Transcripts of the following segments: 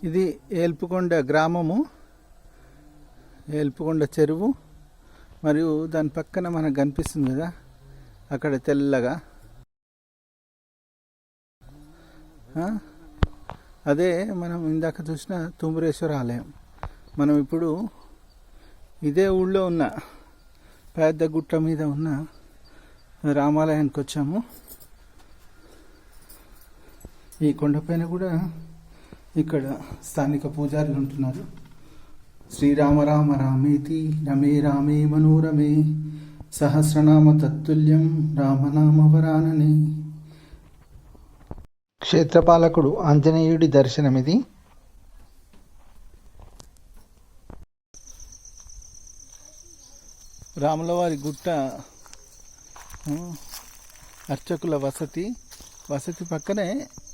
ఇది ఏల్పుకొండ గ్రామము, ఏల్పుకొండ చెరువు. మరియు దాని పక్కన మనకు కనిపిస్తుంది కదా అక్కడ తెల్లగా, అదే మనం ఇందాక చూసిన తుమ్మరేశ్వర ఆలయం. మనం ఇప్పుడు ఇదే ఊళ్ళో ఉన్న పెద్ద గుట్ట మీద ఉన్న రామాలయానికి వచ్చాము. ఈ కొండపైన కూడా ఇక్కడ స్థానిక పూజారులు ఉంటున్నారు. శ్రీరామ రామ రామేతి రమే రామే మనోరమే సహస్రనామ తత్తుల్యం రామనామ వరాననే. క్షేత్రపాలకుడు ఆంజనేయుడి దర్శనమిది. రాములవారి గుట్ట అర్చకుల వసతి పక్కనే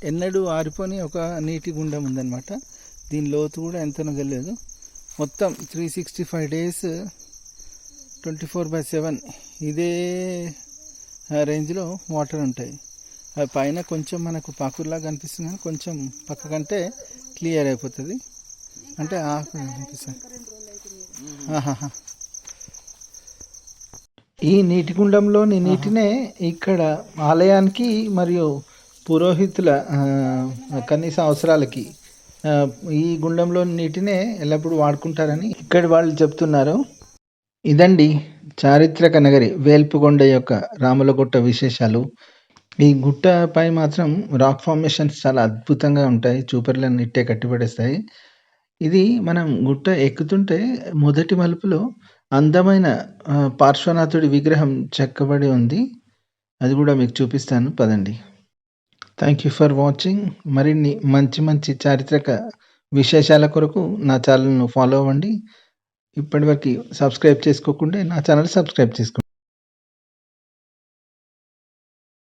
ఎన్నడూ ఆరిపోని ఒక నీటి గుండం ఉందన్నమాట. దీని లోతు కూడా ఎంతనో తెలియదు. మొత్తం 365 days 24/7 ఇదే రేంజ్లో వాటర్ ఉంటాయి. అది పైన కొంచెం మనకు పాకుర్లాగా కనిపిస్తుంది, కానీ కొంచెం పక్క కంటే క్లియర్ అయిపోతుంది. అంటే కనిపిస్తుంది. ఈ నీటి గుండంలోని నీటినే ఇక్కడ ఆలయానికి మరియు పురోహితుల కనీస అవసరాలకి ఈ గుండంలో నీటినే ఎల్లప్పుడూ వాడుకుంటారని ఇక్కడి వాళ్ళు చెప్తున్నారు. ఇదండి చారిత్రక నగరి వేల్పుకొండ యొక్క రాములగుట్ట విశేషాలు. ఈ గుట్టపై మాత్రం రాక్ ఫార్మేషన్స్ చాలా అద్భుతంగా ఉంటాయి, చూపర్లను ఇట్టే కట్టిపడేస్తాయి. ఇది మనం గుట్ట ఎక్కుతుంటే మొదటి మలుపులో అందమైన పార్శ్వనాథుడి విగ్రహం చెక్కబడి ఉంది. అది కూడా మీకు చూపిస్తాను, పదండి. Thank you for watching. మరిన్ని మంచి చారిత్రక విశేషాల కొరకు నా ఛానల్ను ఫాలో అవ్వండి. ఇప్పటివరకు సబ్స్క్రైబ్ చేసుకోకుండా నా ఛానల్ సబ్స్క్రైబ్ చేసుకోండి.